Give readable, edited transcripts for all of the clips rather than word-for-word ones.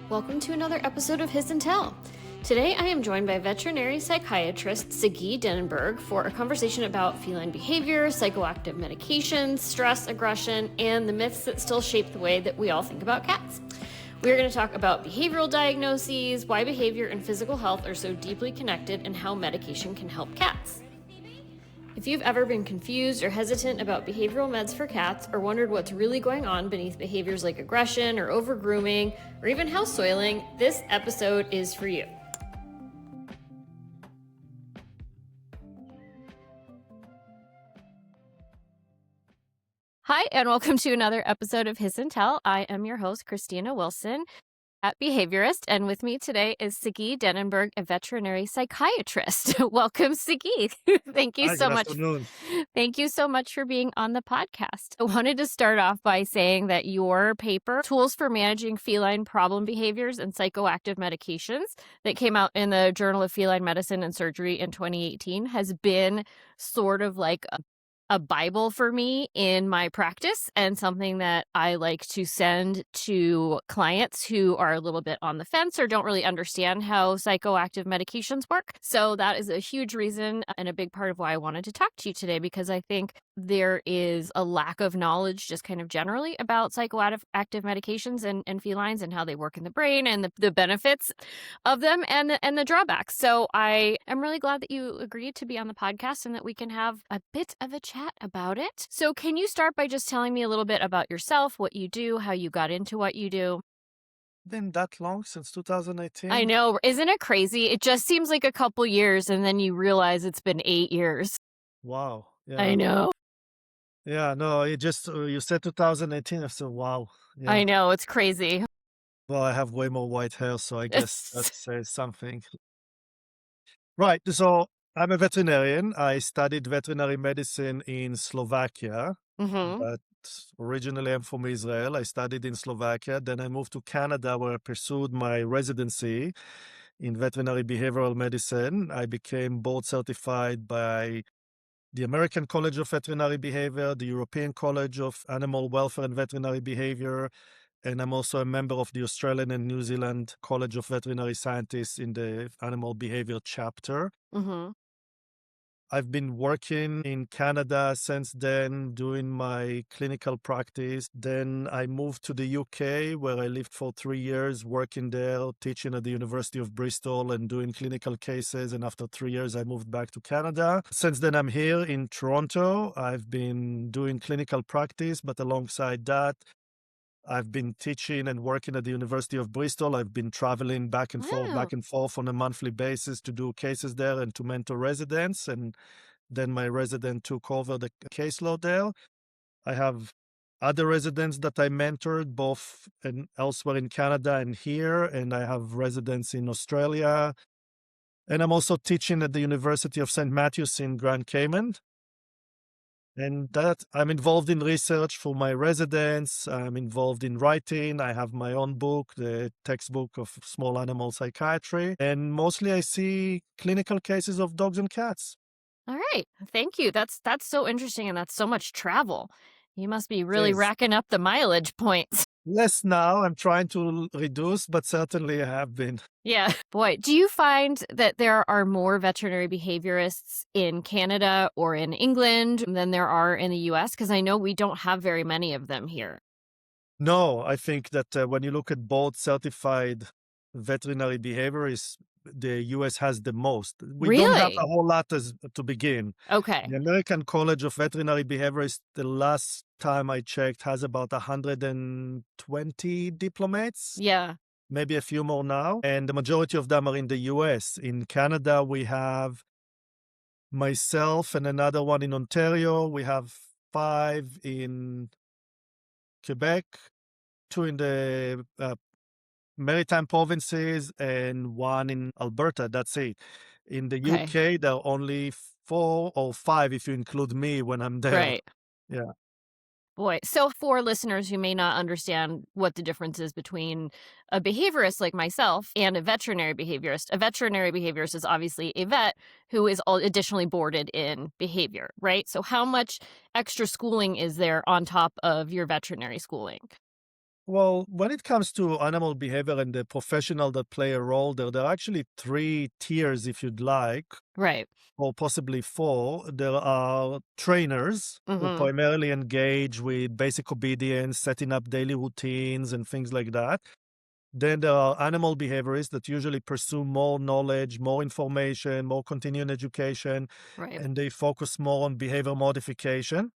Welcome to another episode of Hiss and Tell. Today I am joined by veterinary psychiatrist Sagi Dennenberg for a conversation about feline behavior, psychoactive medications, stress, aggression, and the myths that still shape the way that we all think about cats. We're going to talk about behavioral diagnoses, why behavior and physical health are so deeply connected, and how medication can help cats. If you've ever been confused or hesitant about behavioral meds for cats, or wondered what's really going on beneath behaviors like aggression or overgrooming or even house soiling, this episode is for you. Hi, and welcome to another episode of Hiss and Tell. I am your host, Christina Wilson, at Behaviorist, and with me today is Sagi Dennenberg, a veterinary psychiatrist. Welcome, Sagi. Thank you Hi, so good much. afternoon. Thank you so much for being on the podcast. I wanted to start off by saying that your paper, Tools for Managing Feline Problem Behaviors and Psychoactive Medications, that came out in the Journal of Feline Medicine and Surgery in 2018, has been sort of like a Bible for me in my practice, and something that I like to send to clients who are a little bit on the fence or don't really understand how psychoactive medications work. So that is a huge reason and a big part of why I wanted to talk to you today, because I think there is a lack of knowledge just kind of generally about psychoactive medications and felines and how they work in the brain and the benefits of them and the drawbacks. So I am really glad that you agreed to be on the podcast and that we can have a bit of a chat about it. So can you start by just telling me a little bit about yourself, what you do, how you got into what you do? Been that long since I 2018? know, isn't it crazy? It just seems like a couple years and then you realize it's been 8 years. Wow. I Yeah. know. Yeah. No, it just, you said 2018. I said, wow. I Yeah. know, it's crazy. Well, I have way more white hair, so I guess that says something. Right. So I'm a veterinarian. I studied veterinary medicine in Slovakia, Mm-hmm. but originally I'm from Israel. I studied in Slovakia. Then I moved to Canada where I pursued my residency in veterinary behavioral medicine. I became board certified by the American College of Veterinary Behavior, the European College of Animal Welfare and Veterinary Behavior, and I'm also a member of the Australian and New Zealand College of Veterinary Scientists in the Animal Behavior chapter. Mm-hmm. I've been working in Canada since then, doing my clinical practice. Then I moved to the UK, where I lived for 3 years, working there, teaching at the University of Bristol and doing clinical cases. And after 3 years, I moved back to Canada. Since then, I'm here in Toronto. I've been doing clinical practice, but alongside that, I've been teaching and working at the University of Bristol. I've been traveling back and Wow. forth on a monthly basis to do cases there and to mentor residents. And then my resident took over the caseload there. I have other residents that I mentored both and elsewhere in Canada and here, and I have residents in Australia. And I'm also teaching at the University of St. Matthews in Grand Cayman. And that I'm involved in research for my residents. I'm involved in writing. I have my own book, the textbook of small animal psychiatry. And mostly I see clinical cases of dogs and cats. All right. Thank you. That's so interesting, and that's so much travel. You must be It really is racking up the mileage points. less now. I'm trying to reduce, but certainly I have been. Yeah. Boy, do you find that there are more veterinary behaviorists in Canada or in England than there are in the US? Because I know we don't have very many of them here. No, I think that when you look at board certified veterinary behaviorists, the US has the most. We don't have Really? a whole lot as to begin. Okay. The American College of Veterinary Behaviorists, the last time I checked, has about 120 diplomates, Yeah. maybe a few more now. And the majority of them are in the US. In Canada, we have myself and another one in Ontario. We have 5 in Quebec, 2 in the maritime provinces, and 1 in Alberta. That's it. In the Okay. UK, there are only 4 or 5 if you include me when I'm there. Right. Yeah. Boy. So for listeners who may not understand what the difference is between a behaviorist like myself and a veterinary behaviorist is obviously a vet who is additionally boarded in behavior, right? So how much extra schooling is there on top of your veterinary schooling? Well, when it comes to animal behavior and the professional that play a role there, there are actually three tiers, if you'd like, Right. or possibly four. There are trainers who Mhm. primarily engage with basic obedience, setting up daily routines, and things like that. Then there are animal behaviorists that usually pursue more knowledge, more information, more continuing education, Right. and they focus more on behavior modification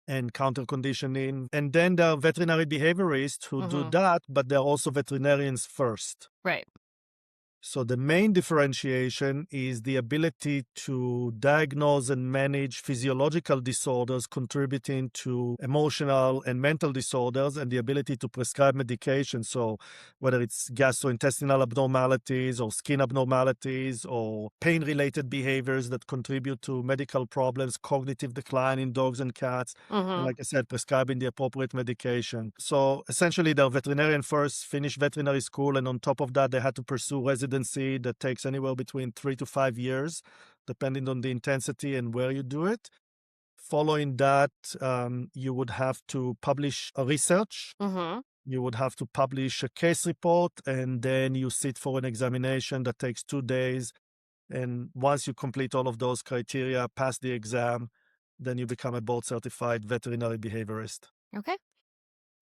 and counter conditioning. And then there are veterinary behaviorists who do Mhm. that, but they're also veterinarians first. Right. So the main differentiation is the ability to diagnose and manage physiological disorders contributing to emotional and mental disorders, and the ability to prescribe medication. So whether it's gastrointestinal abnormalities or skin abnormalities or pain-related behaviors that contribute to medical problems, cognitive decline in dogs and cats, and Mhm. like I said, prescribing the appropriate medication. So essentially, they're veterinarian first, finish veterinary school, and on top of that, they had to pursue residency that takes anywhere between 3 to 5 years, depending on the intensity and where you do it. Following that, you would have to publish a research. Mhm. You would have to publish a case report, and then you sit for an examination that takes 2 days. And once you complete all of those criteria, pass the exam, then you become a board certified veterinary behaviorist. Okay.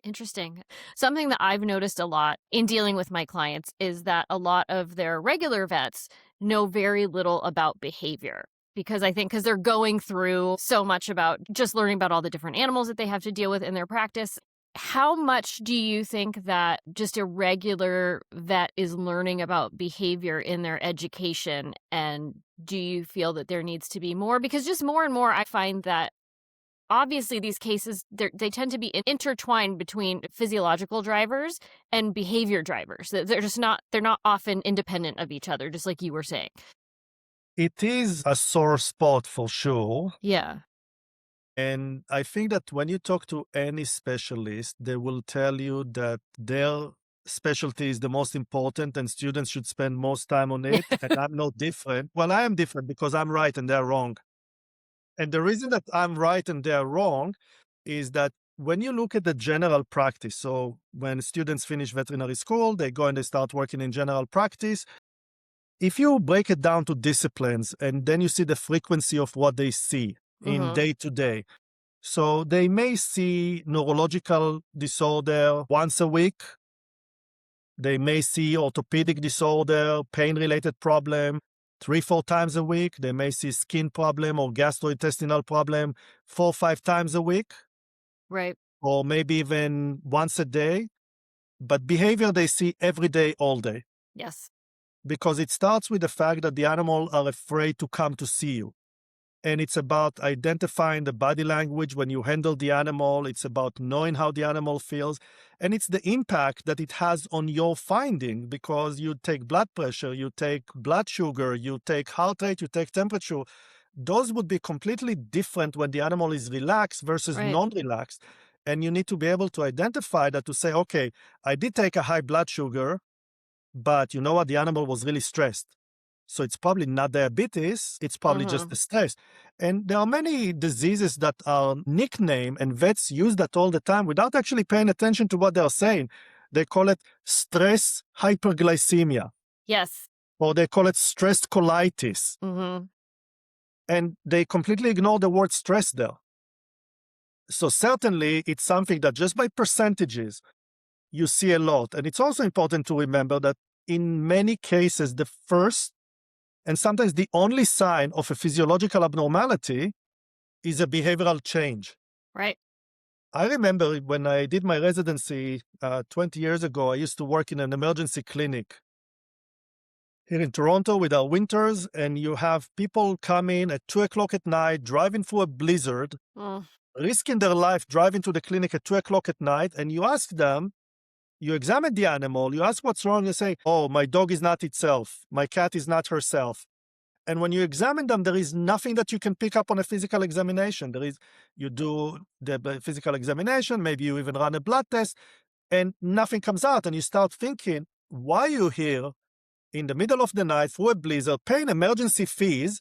Interesting. Something that I've noticed a lot in dealing with my clients is that a lot of their regular vets know very little about behavior. Because I think because they're going through so much about just learning about all the different animals that they have to deal with in their practice. How much do you think that just a regular vet is learning about behavior in their education? And do you feel that there needs to be more? Because just more and more, I find that obviously these cases they tend to be intertwined between physiological drivers and behavior drivers. They're just not they're not often independent of each other, just like you were saying. It is a sore spot for sure. Yeah. And I think that when you talk to any specialist, they will tell you that their specialty is the most important and students should spend most time on it. And I'm no different. Well, I am different because I'm right and they're wrong. And the reason that I'm right and they're wrong is that when you look at the general practice, so when students finish veterinary school, they go and they start working in general practice. If you break it down to disciplines and then you see the frequency of what they see in Mhm. day to day, so they may see neurological disorder once a week. They may see orthopedic disorder, pain-related problem 3, 4 times a week. They may see skin problem or gastrointestinal problem 4, 5 times a week, Right. or maybe even once a day. But behavior they see every day, all day, Yes. because it starts with the fact that the animal are afraid to come to see you. And it's about identifying the body language when you handle the animal. It's about knowing how the animal feels. And it's the impact that it has on your finding, because you take blood pressure, you take blood sugar, you take heart rate, you take temperature. Those would be completely different when the animal is relaxed versus Right. non relaxed. And you need to be able to identify that, to say, okay, I did take a high blood sugar, but you know what? The animal was really stressed. So it's probably not diabetes, it's probably just the Mhm. stress. And there are many diseases that are nicknamed, and vets use that all the time without actually paying attention to what they're saying. They call it stress hyperglycemia, Yes. or they call it stress colitis. Mhm. And they completely ignore the word stress there. So certainly it's something that just by percentages, you see a lot. And it's also important to remember that in many cases, the first and sometimes the only sign of a physiological abnormality is a behavioral change. Right. I remember when I did my residency 20 years ago, I used to work in an emergency clinic here in Toronto with our winters, and you have people come in at 2 o'clock at night, driving through a blizzard, Mm. risking their life driving to the clinic at 2 o'clock at night, and you ask them, you examine the animal, you ask what's wrong, you say, oh, my dog is not itself, my cat is not herself. And when you examine them, there is nothing that you can pick up on a physical examination. You do the physical examination, maybe you even run a blood test, and nothing comes out. And you start thinking, why are you here in the middle of the night through a blizzard paying emergency fees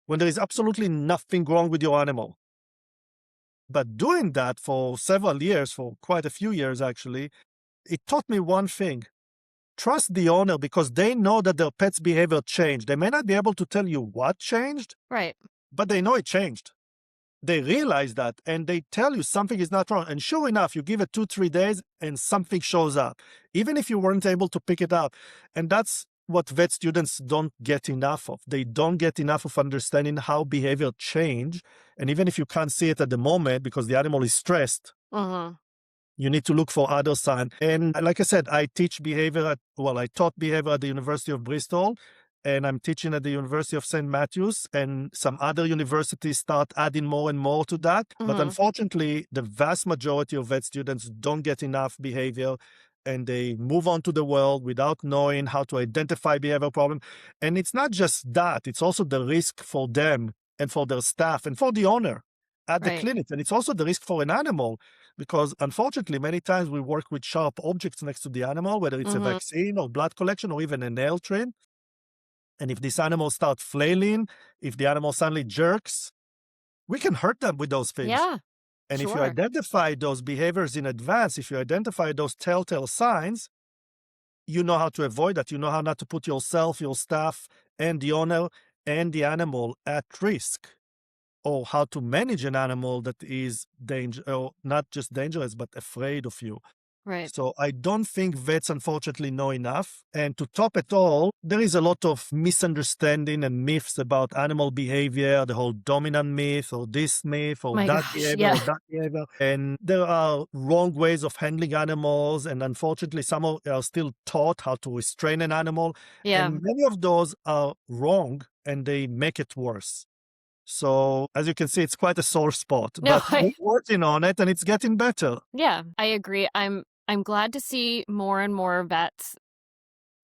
when there is absolutely nothing wrong with your animal? But doing that for several years, for quite a few years actually, it taught me one thing. Trust the owner because they know that their pet's behavior changed. They may not be able to tell you what changed, Right. but they know it changed. They realize that and they tell you something is not wrong. And sure enough, you give it 2-3 days and something shows up, even if you weren't able to pick it up. And that's what vet students don't get enough of. They don't get enough of understanding how behavior change. And even if you can't see it at the moment because the animal is stressed, Mm-hmm. you need to look for other signs. And like I said, I taught behavior at the University of Bristol, and I'm teaching at the University of St. Matthews, and some other universities start adding more and more to that. But Mm-hmm. unfortunately, the vast majority of vet students don't get enough behavior, and they move on to the world without knowing how to identify behavior problem. And it's not just that, it's also the risk for them and for their staff and for the owner at the Right. clinic. And it's also the risk for an animal because unfortunately, many times we work with sharp objects next to the animal, whether it's a Mm-hmm. vaccine or blood collection or even a nail trim. And if this animal starts flailing, if the animal suddenly jerks, we can hurt them with those things. Yeah. And if you Sure. identify those behaviors in advance, if you identify those telltale signs, you know how to avoid that. You know how not to put yourself, your staff, and the owner and the animal at risk, or how to manage an animal that is or not just dangerous, but afraid of you. Right. So I don't think vets unfortunately know enough. And to top it all, there is a lot of misunderstanding and myths about animal behavior, the whole dominant myth or this myth or My that gosh. behavior or Yeah. that behavior. And there are wrong ways of handling animals. And unfortunately, are still taught how to restrain an animal. Yeah. And many of those are wrong and they make it worse. So as you can see, it's quite a sore spot, No, but we're working on it and it's getting better. yeah, I agree. I'm glad to see more and more vets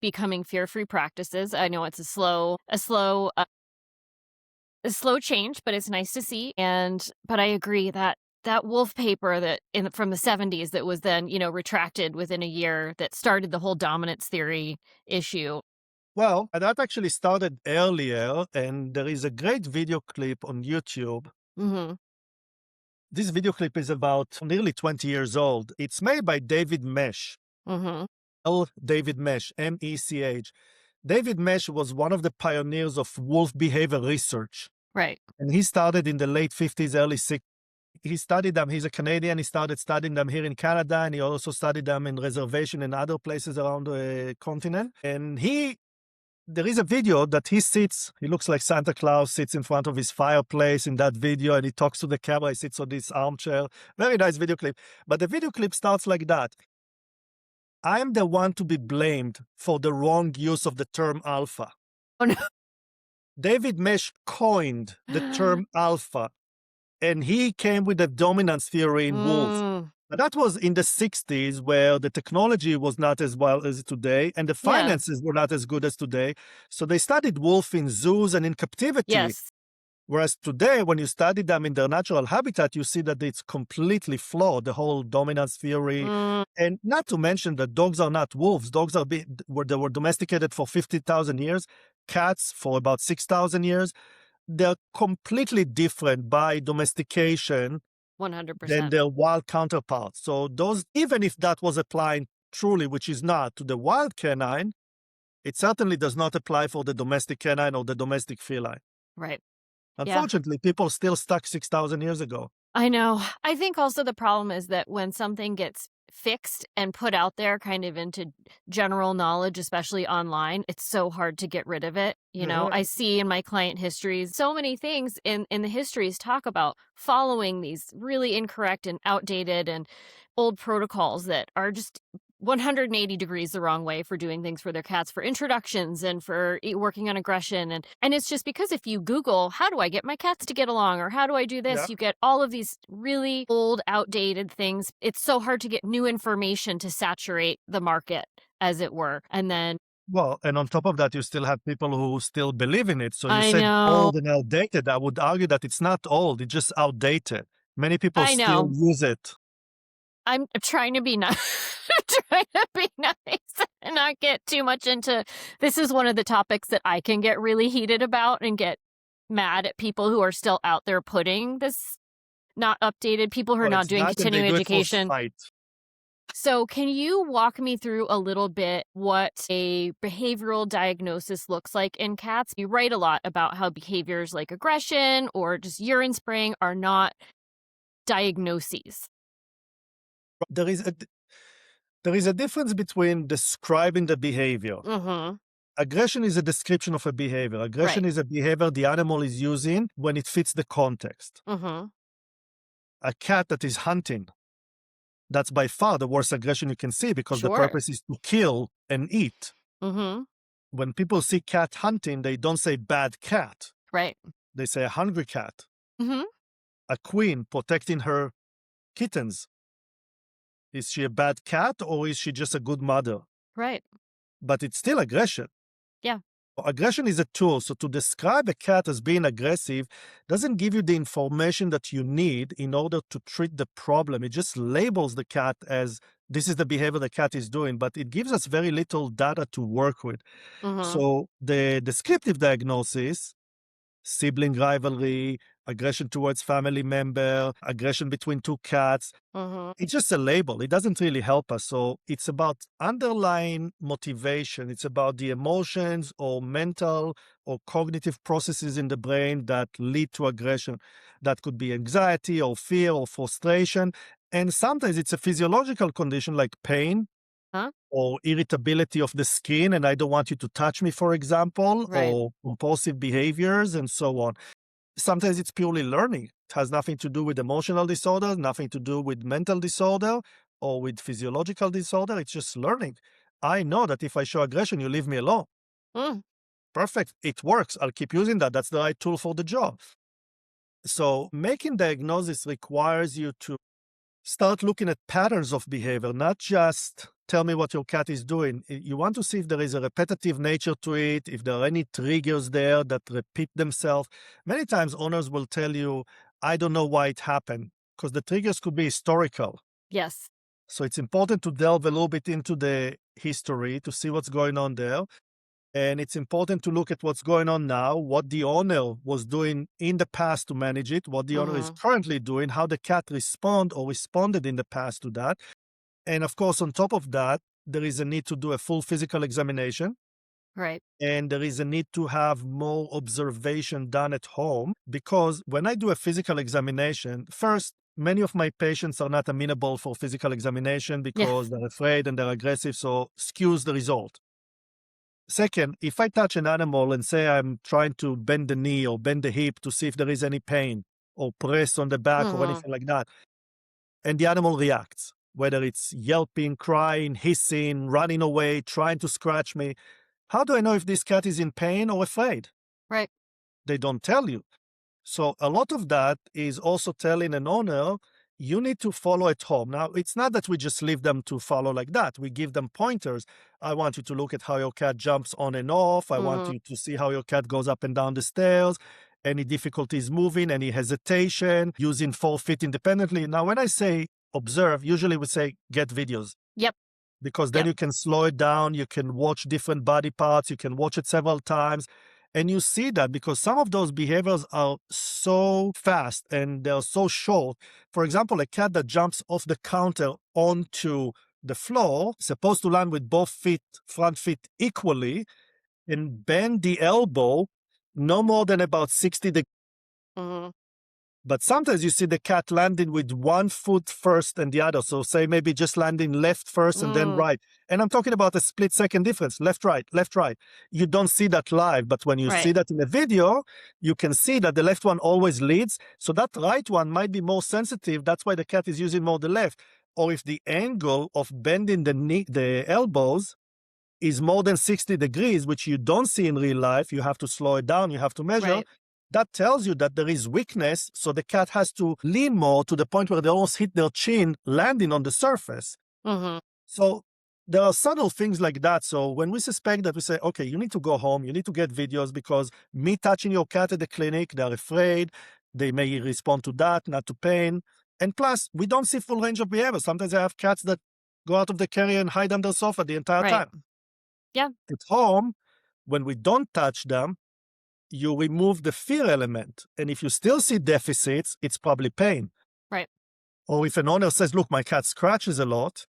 becoming fear-free practices. I know it's a slow change, but it's nice to see. But I agree that that wolf paper from the 70s that was then, retracted within a year that started the whole dominance theory issue. Well, that actually started earlier, and there is a great video clip on YouTube. Mhm. This video clip is about nearly 20 years old. It's made by David Mesh. Mhm. David Mesh, Mech. David Mesh was one of the pioneers of wolf behavior research, Right. and he started in the late 50s, early 60s. He studied them. He's a Canadian. He started studying them here in Canada, and he also studied them in reservation in other places around the continent. And there is a video that he looks like Santa Claus, sits in front of his fireplace in that video, and he talks to the camera. He sits on this armchair. Very nice video clip. But the video clip starts like that. I'm the one to be blamed for the wrong use of the term alpha. Oh, no. David Mesh coined the term alpha, and he came with the dominance theory in wolves. Mm. But that was in the 60s where the technology was not as well as today and the Yeah. finances were not as good as today. So they studied wolf in zoos and in captivity. Yes. Whereas today, when you study them in their natural habitat, you see that it's completely flawed, the whole dominance theory. Mm. And not to mention that dogs are not wolves. Dogs they were domesticated for 50,000 years, cats for about 6,000 years. They're completely different by domestication than 100%. their wild counterparts. So those, even if that was applying truly, which is not, to the wild canine, it certainly does not apply for the domestic canine or the domestic feline. Right. Yeah. Unfortunately, people still stuck 6,000 years ago. I know. I think also the problem is that when something gets fixed and put out there kind of into general knowledge, especially online, it's so hard to get rid of it. I see in my client histories so many things in the histories talk about following these really incorrect and outdated and old protocols that are just 180 degrees the wrong way for doing things for their cats, for introductions and for working on aggression. And it's just because if you Google, how do I get my cats to get along? Or how do I do Yeah. this? You get all of these really old, outdated things. It's so hard to get new information to saturate the market, as it were. And then Well, and on top of that, you still have people who still believe in it. So you I said know, old and outdated. I would argue that it's not old, it's just outdated. Many people I still know. use it. I'm trying to be nice, trying to be nice and not get too much into. This is one of the topics that I can get really heated about and get mad at people who are still out there putting not updated, people who are Oh, not it's doing that, and they continuing do it for education. spite. So, can you walk me through a little bit what a behavioral diagnosis looks like in cats? You write a lot about how behaviors like aggression or just urine spraying are not diagnoses. There is a there is a difference between describing the behavior. Mhm. Aggression is a description of a behavior. Right. Aggression is a behavior the animal is using when it fits the context. Mhm. A cat that is hunting, that's by far the worst aggression you can see because the Sure. purpose is to kill and eat. Mhm. When people see cat hunting, they don't say bad cat. Right. They say a hungry cat, Mhm. a queen protecting her kittens. Is she a bad cat or is she just a good mother? Right. But it's still aggression. Yeah. Aggression is a tool. So to describe a cat as being aggressive doesn't give you the information that you need in order to treat the problem. It just labels the cat as this is the behavior the cat is doing, but it gives us very little data to work with. Mhm. So the descriptive diagnosis, sibling rivalry, aggression towards family member, aggression between two cats, Mhm. it's just a label. It doesn't really help us. So it's about underlying motivation. It's about the emotions or mental or cognitive processes in the brain that lead to aggression. That could be anxiety or fear or frustration. And sometimes it's a physiological condition like pain Huh? or irritability of the skin. And I don't want you to touch me, for example, Right. or compulsive behaviors and so on. Sometimes it's purely learning. It has nothing to do with emotional disorder, nothing to do with mental disorder or with physiological disorder. It's just learning. I know that if I show aggression, you leave me alone. Mm. Perfect. It works. I'll keep using that. That's the right tool for the job. So making diagnosis requires you to start looking at patterns of behavior, not just tell me what your cat is doing. You want to see if there is a repetitive nature to it, if there are any triggers there that repeat themselves. Many times owners will tell you, I don't know why it happened, because the triggers could be historical. Yes. So it's important to delve a little bit into the history to see what's going on there. And it's important to look at what's going on now, what the owner was doing in the past to manage it, what the owner is Mhm. currently doing, how the cat responded in the past to that. And of course, on top of that, there is a need to do a full physical examination. Right. And there is a need to have more observation done at home because when I do a physical examination, first, many of my patients are not amenable for physical examination Yeah. because they're afraid and they're aggressive, so skews the result. Second, if I touch an animal and say I'm trying to bend the knee or bend the hip to see if there is any pain or press on the back or Mhm. anything like that, and the animal reacts, whether it's yelping, crying, hissing, running away, trying to scratch me, how do I know if this cat is in pain or afraid? Right. They don't tell you. So a lot of that is also telling an owner, you need to follow at home. Now, it's not that we just leave them to follow like that. We give them pointers. I want you to look at how your cat jumps on and off. I want Mhm. you to see how your cat goes up and down the stairs. Any difficulties moving, any hesitation, using 4 feet independently. Now, when I say observe, usually we say get videos Yep. because then Yep. you can slow it down, you can watch different body parts, you can watch it several times. And you see that because some of those behaviors are so fast and they're so short. For example, a cat that jumps off the counter onto the floor, supposed to land with both feet, front feet equally, and bend the elbow no more than about 60 degrees. Mhm. But sometimes you see the cat landing with one foot first and the other. So say maybe just landing left first and then Mm. right. And I'm talking about a split second difference, left, right, left, right. You don't see that live, but when you see Right. that in a video, you can see that the left one always leads. So that right one might be more sensitive. That's why the cat is using more the left. Or if the angle of bending the knee, the elbows is more than 60 degrees, which you don't see in real life, you have to slow it down, you have to measure. Right. That tells you that there is weakness, so the cat has to lean more to the point where they almost hit their chin, landing on the surface. Mhm. So there are subtle things like that. So when we suspect that, we say, okay, you need to go home, you need to get videos because me touching your cat at the clinic, they're afraid, they may respond to that, not to pain. And plus, we don't see full range of behavior. Sometimes I have cats that go out of the carrier and hide under the sofa the entire Right. time. Yeah. At home, when we don't touch them, you remove the fear element. And if you still see deficits, it's probably pain. Or if an owner says, look, my cat scratches a lot,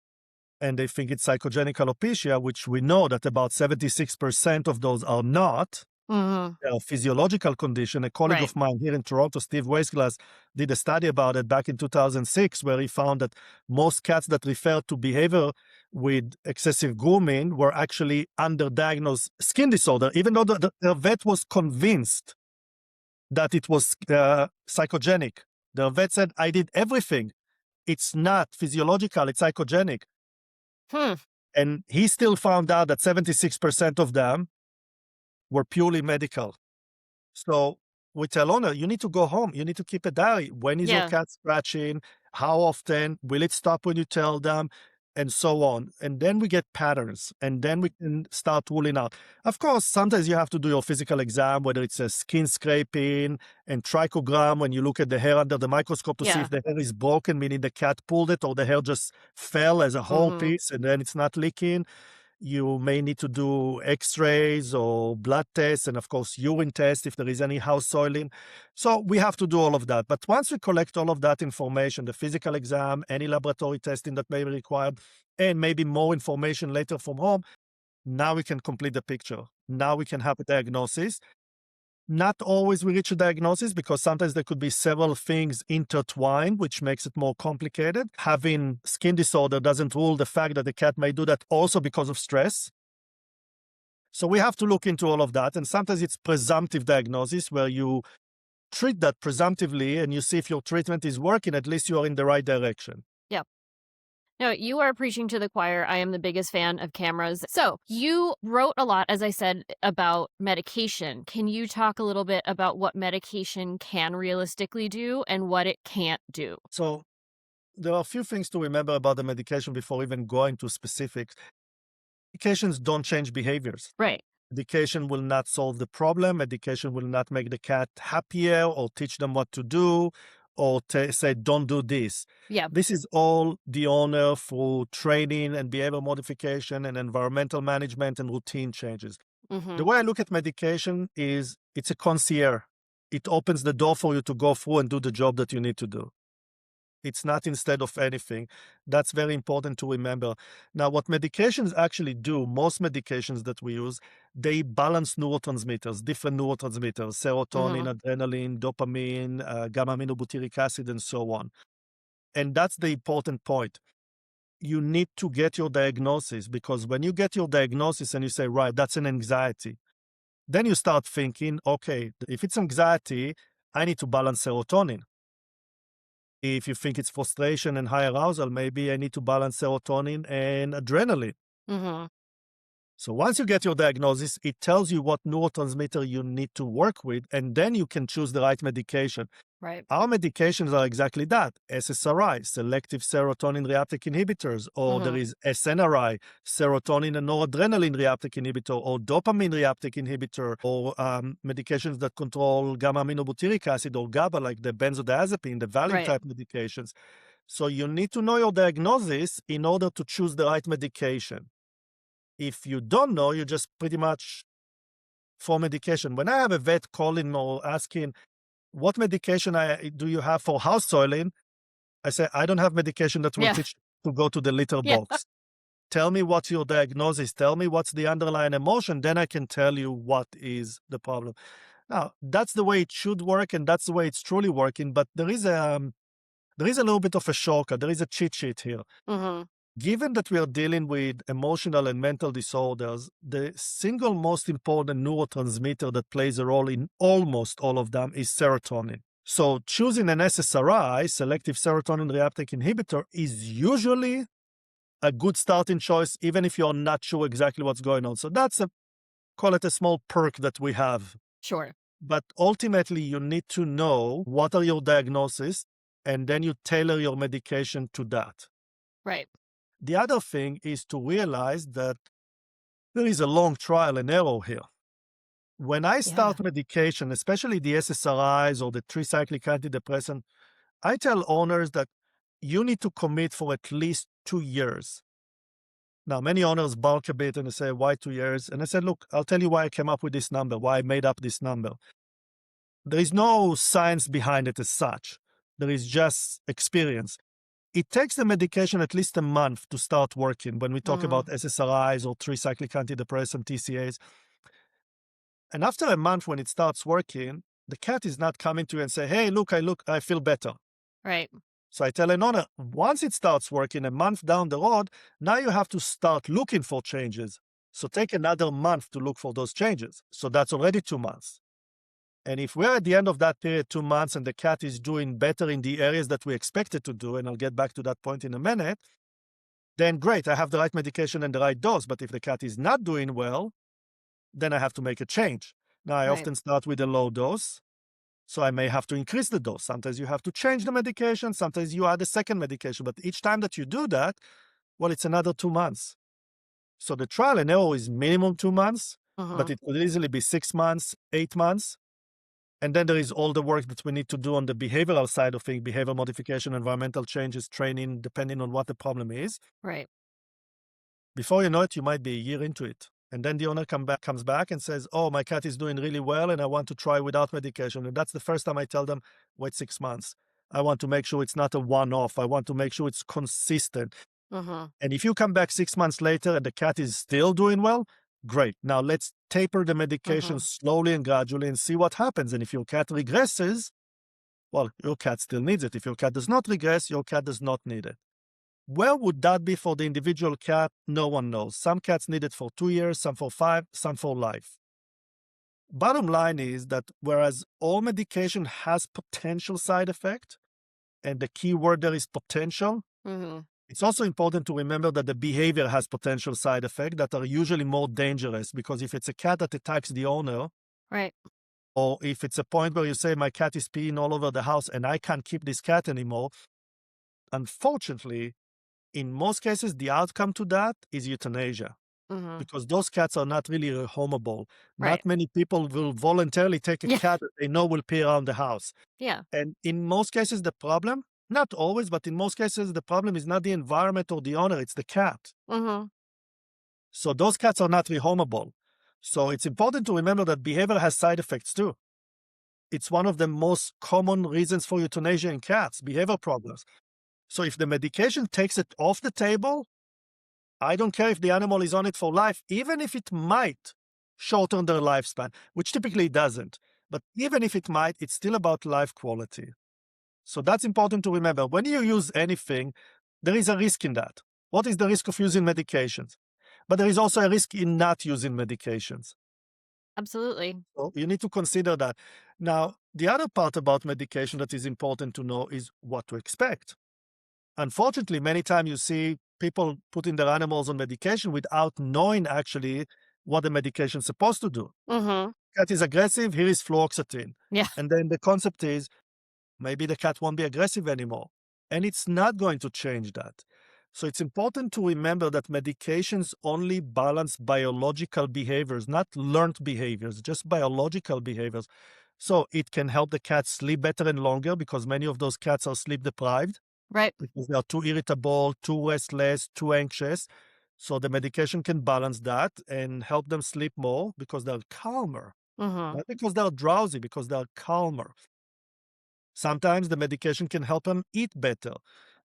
and they think it's psychogenic alopecia, which we know that about 76% of those are not, Hmm. a physiological condition. A colleague Right. of mine here in Toronto, Steve Weisglass, did a study about it back in 2006, where he found that most cats that referred to behavior with excessive grooming were actually underdiagnosed skin disorder, even though the vet was convinced that it was psychogenic. The vet said, I did everything. It's not physiological, it's psychogenic. Hmm. And he still found out that 76% of them were purely medical. So we tell owner, you need to go home. You need to keep a diary. When is your Yeah. cat scratching? How often? Will it stop when you tell them? And so on. And then we get patterns, and then we can start ruling out. Of course, sometimes you have to do your physical exam, whether it's a skin scraping and trichogram, when you look at the hair under the microscope to see Yeah. if the hair is broken, meaning the cat pulled it, or the hair just fell as a whole Hmm. piece and then it's not leaking. You may need to do x-rays or blood tests, and of course urine tests if there is any house soiling. So we have to do all of that. But once we collect all of that information, the physical exam, any laboratory testing that may be required, and maybe more information later from home, now we can complete the picture. Now we can have a diagnosis. Not always we reach a diagnosis, because sometimes there could be several things intertwined, which makes it more complicated. Having skin disorder doesn't rule the fact that the cat may do that also because of stress. So we have to look into all of that. And sometimes it's presumptive diagnosis, where you treat that presumptively and you see if your treatment is working, at least you are in the right direction. Yeah. No, you are preaching to the choir. I am the biggest fan of cameras. So, you wrote a lot, as I said, about medication. Can you talk a little bit about what medication can realistically do and what it can't do? So there are a few things to remember about the medication before even going to specifics. Medications don't change behaviors. Right. Education will not solve the problem. Education will not make the cat happier or teach them what to do or say, don't do this. Yeah. This is all the owner through training and behavior modification and environmental management and routine changes. Hmm. The way I look at medication is it's a concierge. It opens the door for you to go through and do the job that you need to do. It's not instead of anything. That's very important to remember. Now, what medications actually do, most medications that we use, they balance neurotransmitters, different neurotransmitters, Hmm. serotonin, adrenaline, dopamine, gamma aminobutyric acid, and so on. And that's the important point. You need to get your diagnosis, because when you get your diagnosis and you say, right, that's an anxiety, then you start thinking, okay, if it's anxiety, I need to balance serotonin. If you think it's frustration and high arousal, maybe I need to balance serotonin and adrenaline. Hmm. So once you get your diagnosis, it tells you what neurotransmitter you need to work with, and then you can choose the right medication. Right. Our medications are exactly that: SSRI, selective serotonin reuptake inhibitors, or there Hmm. is SNRI, serotonin and noradrenaline reuptake inhibitor, or dopamine reuptake inhibitor, or medications that control gamma aminobutyric acid or GABA, like the benzodiazepine, the Valium Right. type medications. So you need to know your diagnosis in order to choose the right medication. If you don't know, you just pretty much for medication. When I have a vet calling or asking, what medication do you have for house soiling? I say, I don't have medication that will Yeah. teach you to go to the litter Yeah. box. Tell me what's your diagnosis. Tell me what's the underlying emotion. Then I can tell you what is the problem. Now, that's the way it should work, and that's the way it's truly working. But there is a little bit of a shortcut. There is a cheat sheet here. Hmm. Given that we are dealing with emotional and mental disorders, the single most important neurotransmitter that plays a role in almost all of them is serotonin. So choosing an SSRI, selective serotonin reuptake inhibitor, is usually a good starting choice, even if you're not sure exactly what's going on. So that's call it a small perk that we have. Sure. But ultimately, you need to know what are your diagnoses, and then you tailor your medication to that. Right. The other thing is to realize that there is a long trial and error here. When I Yeah. start medication, especially the SSRIs or the tricyclic antidepressant, I tell owners that you need to commit for at least 2 years. Now, many owners balk a bit and they say, why 2 years? And I said, look, I'll tell you why I came up with this number, why I made up this number. There is no science behind it as such. There is just experience. It takes the medication at least a month to start working when we talk about Mhm. SSRIs or tricyclic antidepressant TCAs. And after a month, when it starts working, the cat is not coming to you and say, "Hey, look, I feel better." Right. So I tell an owner, once it starts working a month down the road, now you have to start looking for changes. So take another month to look for those changes. So that's already 2 months. And if we're at the end of that period, 2 months, and the cat is doing better in the areas that we expect it to do, and I'll get back to that point in a minute, then great, I have the right medication and the right dose. But if the cat is not doing well, then I have to make a change. Now, I Right. often start with a low dose, so I may have to increase the dose. Sometimes you have to change the medication, sometimes you add a second medication. But each time that you do that, well, it's another 2 months. So the trial and error is minimum 2 months, but Mhm. it could easily be 6 months, 8 months. And then there is all the work that we need to do on the behavioral side of things, behavior modification, environmental changes, training, depending on what the problem is. Right. Before you know it, you might be a year into it. And then the owner comes back and says, "Oh, my cat is doing really well and I want to try without medication." And that's the first time I tell them, wait 6 months. I want to make sure it's not a one off. I want to make sure it's consistent. Mhm. And if you come back 6 months later and the cat is still doing well, great. Now let's taper the medication Mhm. slowly and gradually and see what happens. And if your cat regresses, well, your cat still needs it. If your cat does not regress, your cat does not need it. Where would that be for the individual cat? No one knows. Some cats need it for 2 years, some for 5, some for life. Bottom line is that whereas all medication has potential side effect, and the key word there is potential, Mhm. it's also important to remember that the behavior has potential side effects that are usually more dangerous, because if it's a cat that attacks the owner, Right. or if it's a point where you say, "My cat is peeing all over the house and I can't keep this cat anymore," unfortunately, in most cases, the outcome to that is euthanasia, Mhm. because those cats are not really rehomable. Right. Not many people will voluntarily take a Yeah. cat that they know will pee around the house. Yeah. And in most cases, the problem, not always, but in most cases, the problem is not the environment or the owner, it's the cat. Mhm. So those cats are not rehomable. So it's important to remember that behavior has side effects too. It's one of the most common reasons for euthanasia in cats, behavior problems. So if the medication takes it off the table, I don't care if the animal is on it for life, even if it might shorten their lifespan, which typically it doesn't. But even if it might, it's still about life quality. So that's important to remember. When you use anything, there is a risk in that. What is the risk of using medications? But there is also a risk in not using medications. Absolutely. So you need to consider that. Now, the other part about medication that is important to know is what to expect. Unfortunately, many times you see people putting their animals on medication without knowing actually what the medication is supposed to do. Mhm. Cat is aggressive, here is fluoxetine. Yeah. And then the concept is maybe the cat won't be aggressive anymore. And it's not going to change that. So it's important to remember that medications only balance biological behaviors, not learned behaviors, just biological behaviors. So it can help the cat sleep better and longer, because many of those cats are sleep deprived Right. because they are too irritable, too restless, too anxious. So the medication can balance that and help them sleep more because they're calmer, Mhm. not because they're drowsy, because they're calmer. Sometimes the medication can help them eat better.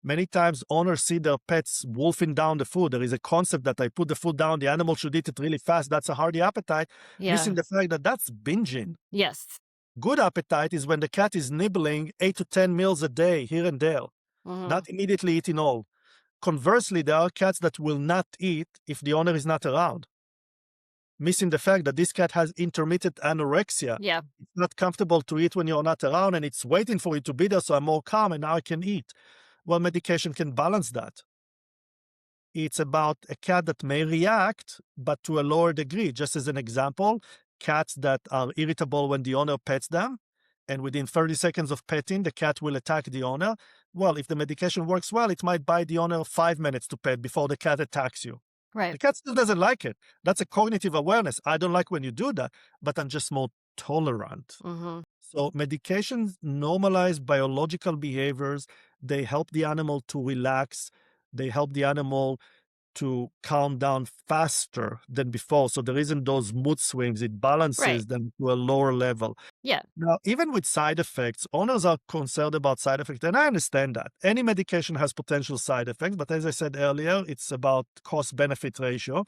Many times owners see their pets wolfing down the food. There is a concept that I put the food down, the animal should eat it really fast. That's a hearty appetite, missing Yeah. the fact that that's binging. Yes. Good appetite is when the cat is nibbling 8 to 10 meals a day here and there, not Mhm. immediately eating all. Conversely, there are cats that will not eat if the owner is not around, missing the fact that this cat has intermittent anorexia. Yeah. It's not comfortable to eat when you're not around, and it's waiting for you to be there, so I'm more calm and now I can eat. Well, medication can balance that. It's about a cat that may react, but to a lower degree. Just as an example, cats that are irritable when the owner pets them, and within 30 seconds of petting, the cat will attack the owner. Well, if the medication works well, it might buy the owner 5 minutes to pet before the cat attacks you. Right. The cat still doesn't like it. That's a cognitive awareness. I don't like when you do that, but I'm just more tolerant. Mhm. So medications normalize biological behaviors. They help the animal to relax. They help the animal to calm down faster than before. So there isn't those mood swings. It Right. balances them to a lower level. Yeah. Now, even with side effects, owners are concerned about side effects, and I understand that. Any medication has potential side effects, but as I said earlier, it's about cost-benefit ratio.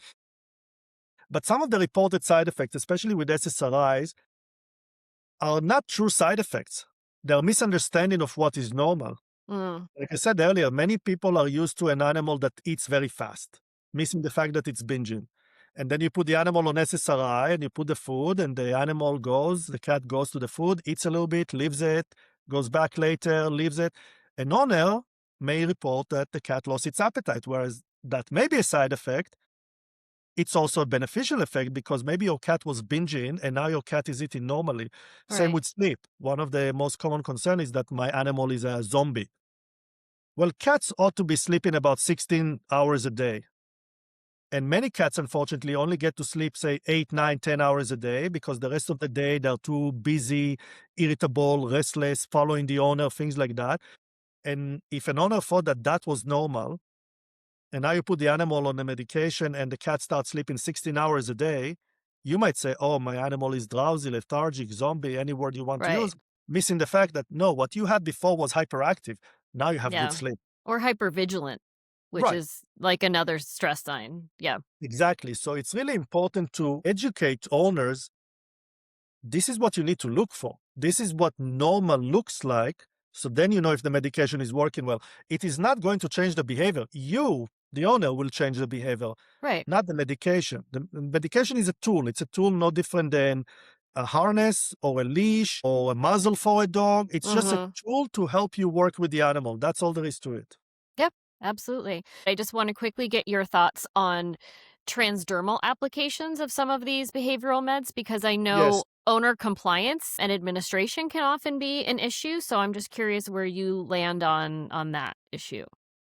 But some of the reported side effects, especially with SSRIs, are not true side effects. They're misunderstanding of what is normal. Mm, Like I said earlier, many people are used to an animal that eats very fast, missing the fact that it's binging. And then you put the animal on SSRI and you put the food, and the cat goes to the food, eats a little bit, leaves it, goes back later, leaves it. An owner may report that the cat lost its appetite, whereas that may be a side effect. It's also a beneficial effect because maybe your cat was binging and now your cat is eating normally. Same right. with sleep. One of the most common concerns is that my animal is a zombie. Well, cats ought to be sleeping about 16 hours a day. And many cats, unfortunately, only get to sleep, say, 8, 9, 10 hours a day because the rest of the day they're too busy, irritable, restless, following the owner, things like that. And if an owner thought that that was normal, and now you put the animal on the medication and the cat starts sleeping 16 hours a day, you might say, oh, my animal is drowsy, lethargic, zombie, any word you want to Right. use, missing the fact that no, what you had before was hyperactive. Now you have good Yeah. sleep. Or hypervigilant, which Right. is like another stress sign. Yeah. Exactly. So it's really important to educate owners. This is what you need to look for. This is what normal looks like. So then you know if the medication is working well. It is not going to change the behavior. You, the owner, will change the behavior, Right. not the medication. The medication is a tool. It's a tool no different than a harness or a leash or a muzzle for a dog. It's just a Mhm. tool to help you work with the animal. That's all there is to it. Yep, absolutely. I just want to quickly get your thoughts on transdermal applications of some of these behavioral meds because I know Yes. owner compliance and administration can often be an issue, so I'm just curious where you land on that issue.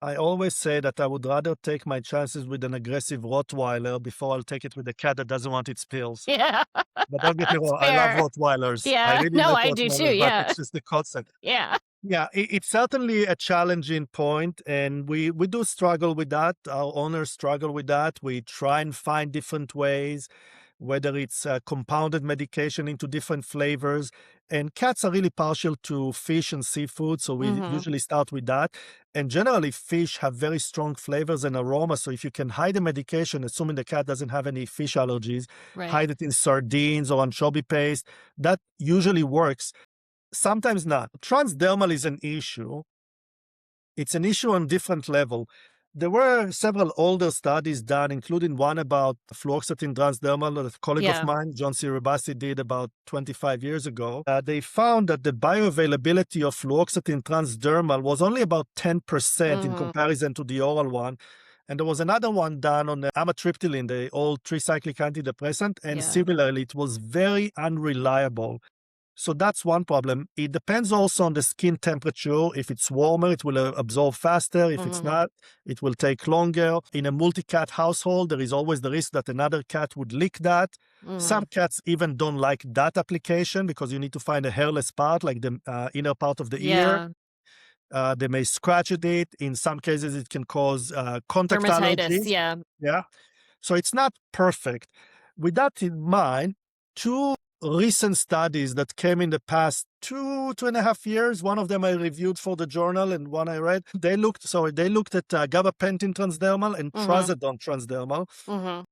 I always say that I would rather take my chances with an aggressive Rottweiler before I'll take it with a cat that doesn't want its pills. Yeah. But don't get me That's wrong, I love fair. Rottweilers. I Yeah. really No, like I do too. Rottweilers, but Yeah. it's just the concept. Yeah. Yeah, it's certainly a challenging point, and we do struggle with that. Our owners struggle with that. We try and find different ways, whether it's compounded medication into different flavors. And cats are really partial to fish and seafood, so we Mhm. usually start with that. And generally, fish have very strong flavors and aroma. So if you can hide the medication, assuming the cat doesn't have any fish allergies, Right. hide it in sardines or anchovy paste, that usually works. Sometimes not. Transdermal is an issue. It's an issue on different level. There were several older studies done, including one about fluoxetine transdermal that a colleague of Yeah. mine, John C. Ribasi, did about 25 years ago. They found that the bioavailability of fluoxetine transdermal was only about 10% in Mhm. comparison to the oral one. And there was another one done on the amitriptyline, the old tricyclic antidepressant, and Yeah. similarly, it was very unreliable. So that's one problem. It depends also on the skin temperature. If it's warmer, it will absorb faster. If it's Mhm. not, it will take longer. In a multi-cat household, there is always the risk that another cat would lick that. Some Mhm. cats even don't like that application because you need to find a hairless part, like the inner part of the ear. Yeah. They may scratch at it. In some cases, it can cause contact Dermatitis. allergies. Yeah. Yeah. So it's not perfect. With that in mind, two recent studies that came in the past 2.5 years, one of them I reviewed for the journal and one I read, they looked at gabapentin transdermal and Mhm. trazodone transdermal. Mhm.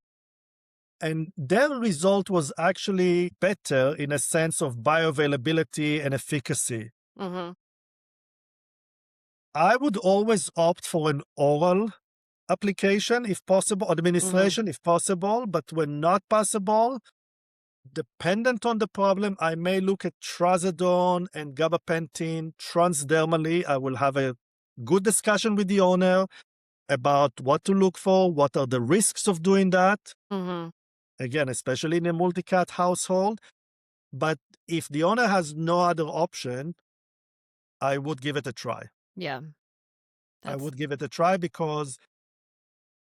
And their result was actually better in a sense of bioavailability and efficacy. Mhm. I would always opt for an oral application if possible, Mhm. administration if possible, but when not possible, dependent on the problem, I may look at trazodone and gabapentin transdermally. I will have a good discussion with the owner about what to look for, what are the risks of doing that. Mhm. Again, especially in a multi-cat household. But if the owner has no other option, I would give it a try. Yeah. I That's would give it a try because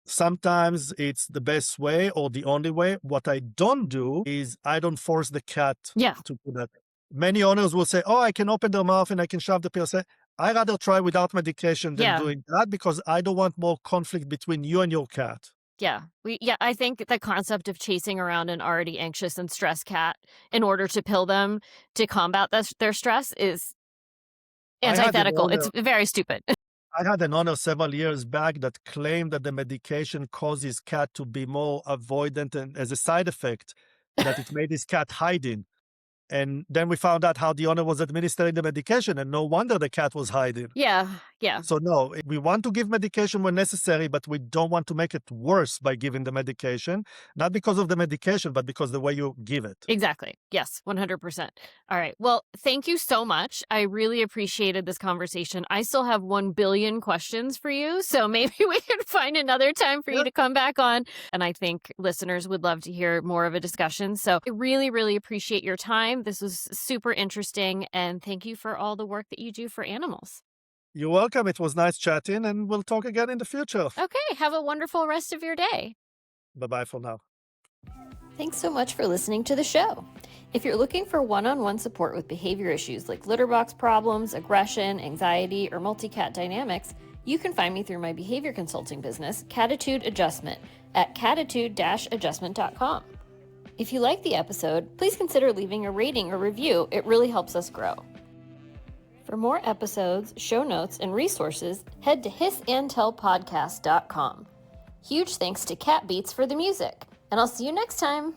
sometimes it's the best way or the only way. What I don't do is I don't force the cat yeah. to do that. Many owners will say, "Oh, I can open their mouth and I can shove the pill." Say, I rather try without medication than Yeah. doing that because I don't want more conflict between you and your cat. Yeah. I think the concept of chasing around an already anxious and stressed cat in order to pill them to combat their stress is I had an antithetical. It's owner very stupid. I had an owner several years back that claimed that the medication caused his cat to be more avoidant, and as a side effect, that it made his cat hiding. And then we found out how the owner was administering the medication, and no wonder the cat was hiding. Yeah. Yeah. So no, we want to give medication when necessary, but we don't want to make it worse by giving the medication, not because of the medication, but because the way you give it. Exactly. Yes, 100%. All right. Well, thank you so much. I really appreciated this conversation. I still have 1 billion questions for you, so maybe we can find another time for you Yeah. to come back on. And I think listeners would love to hear more of a discussion. So I really, really appreciate your time. This was super interesting. And thank you for all the work that you do for animals. You're welcome. It was nice chatting, and we'll talk again in the future. Okay. Have a wonderful rest of your day. Bye-bye for now. Thanks so much for listening to the show. If you're looking for one-on-one support with behavior issues like litter box problems, aggression, anxiety, or multi-cat dynamics, you can find me through my behavior consulting business, Catitude Adjustment, at catitude-adjustment.com. If you like the episode, please consider leaving a rating or review. It really helps us grow. For more episodes, show notes, and resources, head to hissandtellpodcast.com. Huge thanks to Cat Beats for the music, and I'll see you next time.